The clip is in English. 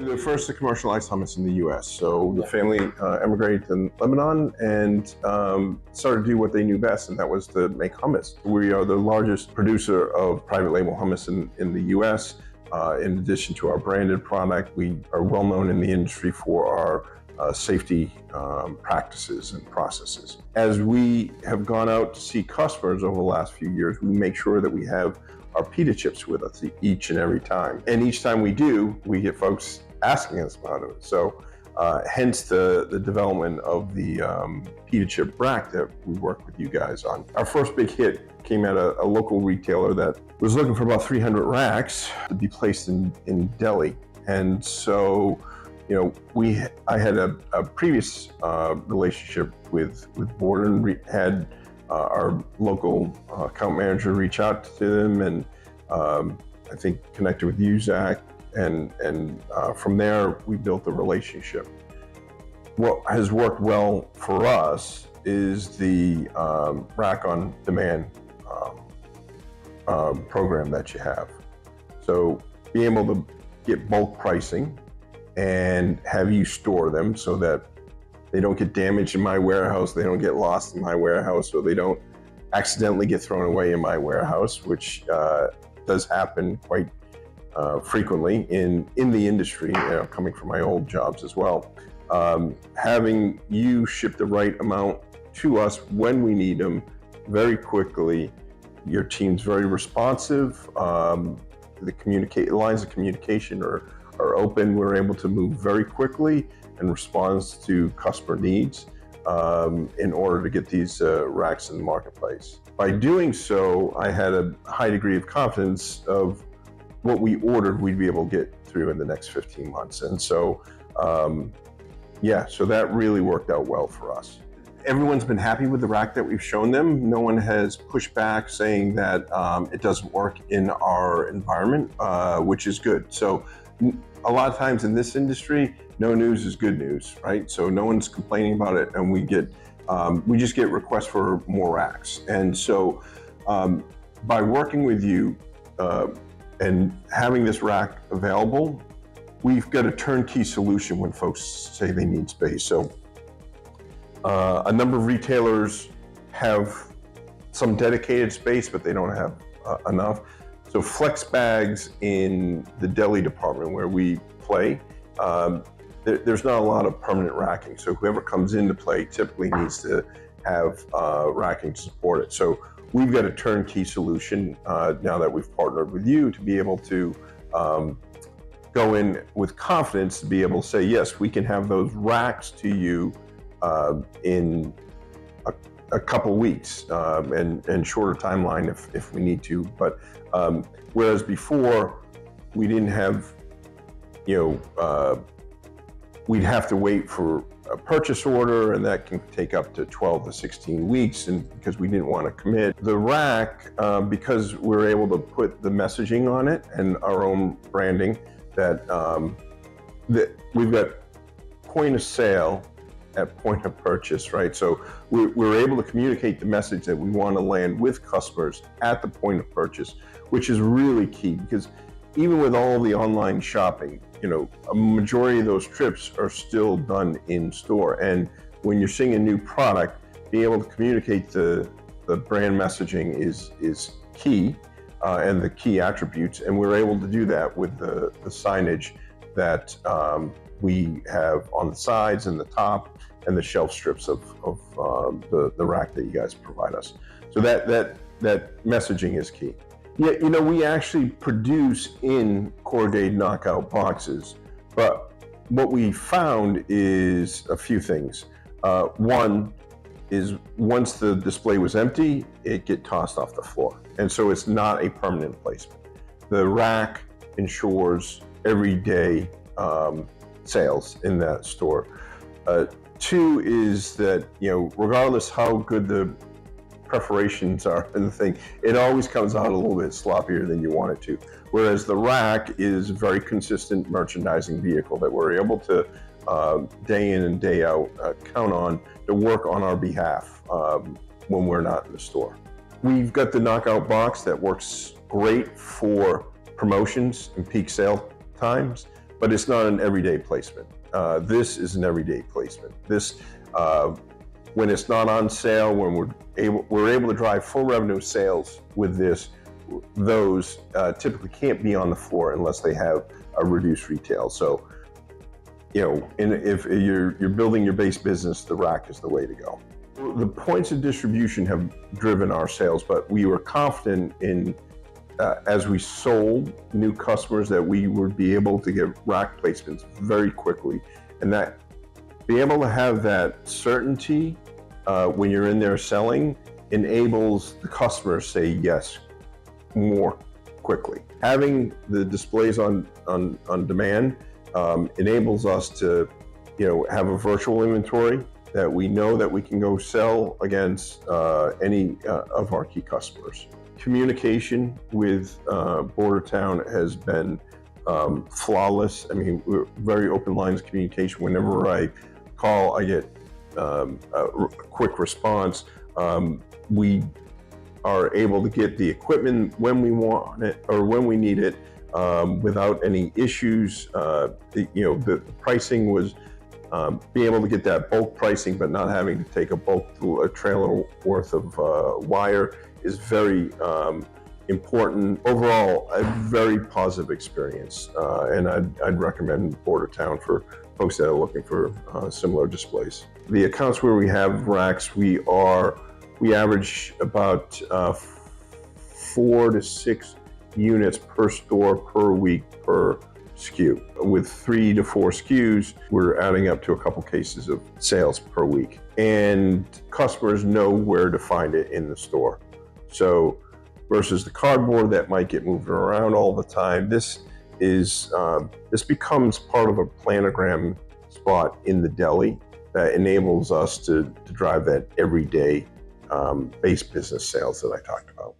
The first to commercialize hummus in the U.S. So the family emigrated to Lebanon and started to do what they knew best, and that was to make hummus. We are the largest producer of private label hummus in the U.S. In addition to our branded product, we are well known in the industry for our safety practices and processes. As we have gone out to see customers over the last few years, we make sure that we have our pita chips with us each and every time. And each time we do, we get folks asking us about it. So hence the development of the pita chip rack that we work with you guys on. Our first big hit came at a local retailer that was looking for about 300 racks to be placed in Delhi. And so, you know, I had a previous relationship with Border, and we had our local account manager reach out to them, and I think connected with you, Zach, and from there we built a relationship. What has worked well for us is the rack on demand program that you have. So being able to get bulk pricing and have you store them so that they don't get damaged in my warehouse, they don't get lost in my warehouse, or they don't accidentally get thrown away in my warehouse, which does happen quite frequently in the industry, coming from my old jobs as well. Having you ship the right amount to us when we need them very quickly, your team's very responsive, the lines of communication are open, we're able to move very quickly and responds to customer needs in order to get these racks in the marketplace. By doing so, I had a high degree of confidence of what we ordered we'd be able to get through in the next 15 months. And so, so that really worked out well for us. Everyone's been happy with the rack that we've shown them. No one has pushed back saying that it doesn't work in our environment, which is good. So a lot of times in this industry, no news is good news, right? So no one's complaining about it, and we just get requests for more racks. And so by working with you and having this rack available, we've got a turnkey solution when folks say they need space. So a number of retailers have some dedicated space, but they don't have enough. So flex bags in the deli department where we play, there's not a lot of permanent racking. So whoever comes into play typically needs to have racking to support it. So we've got a turnkey solution now that we've partnered with you to be able to go in with confidence to be able to say, yes, we can have those racks to you in a couple weeks and shorter timeline if we need to. But whereas before we didn't have, we'd have to wait for a purchase order, and that can take up to 12 to 16 weeks, and because we didn't want to commit. The rack, because we're able to put the messaging on it and our own branding, that we've got point of sale at point of purchase, right? So we're able to communicate the message that we want to land with customers at the point of purchase, which is really key, because even with all the online shopping, a majority of those trips are still done in store. And when you're seeing a new product, being able to communicate the brand messaging is key, and the key attributes. And we're able to do that with the signage that we have on the sides and the top and the shelf strips of the rack that you guys provide us. So that messaging is key. Yeah, we actually produce in corrugated knockout boxes, but what we found is a few things. One is once the display was empty, it get tossed off the floor. And so it's not a permanent placement. The rack ensures everyday sales in that store. Two is that, regardless how good the preparations are in the thing, it always comes out a little bit sloppier than you want it to. Whereas the rack is a very consistent merchandising vehicle that we're able to day in and day out count on to work on our behalf when we're not in the store. We've got the knockout box that works great for promotions and peak sale times. but it's not an everyday placement. This is an everyday placement. This, when it's not on sale, when we're able to drive full revenue sales with this, those typically can't be on the floor unless they have a reduced retail. So, if you're building your base business, the rack is the way to go. The points of distribution have driven our sales, but we were confident in, as we sold new customers, that we would be able to get rack placements very quickly, and that be able to have that certainty when you're in there selling enables the customer to say yes more quickly. Having the displays on demand enables us to, have a virtual inventory that we know that we can go sell against any of our key customers. Communication with Bordertown has been flawless. I mean, we're very open lines of communication. Whenever I call, I get a quick response. We are able to get the equipment when we want it or when we need it without any issues. The pricing was being able to get that bulk pricing, but not having to take a trailer worth of wire is very important. Overall, a very positive experience, and I'd recommend Bordertown for folks that are looking for similar displays. The accounts where we have racks, we average about 4 to 6 units per store per week per SKU. With 3 to 4 SKUs, we're adding up to a couple cases of sales per week. And customers know where to find it in the store. So versus the cardboard that might get moved around all the time, this becomes part of a planogram spot in the deli that enables us to drive that everyday base business sales that I talked about.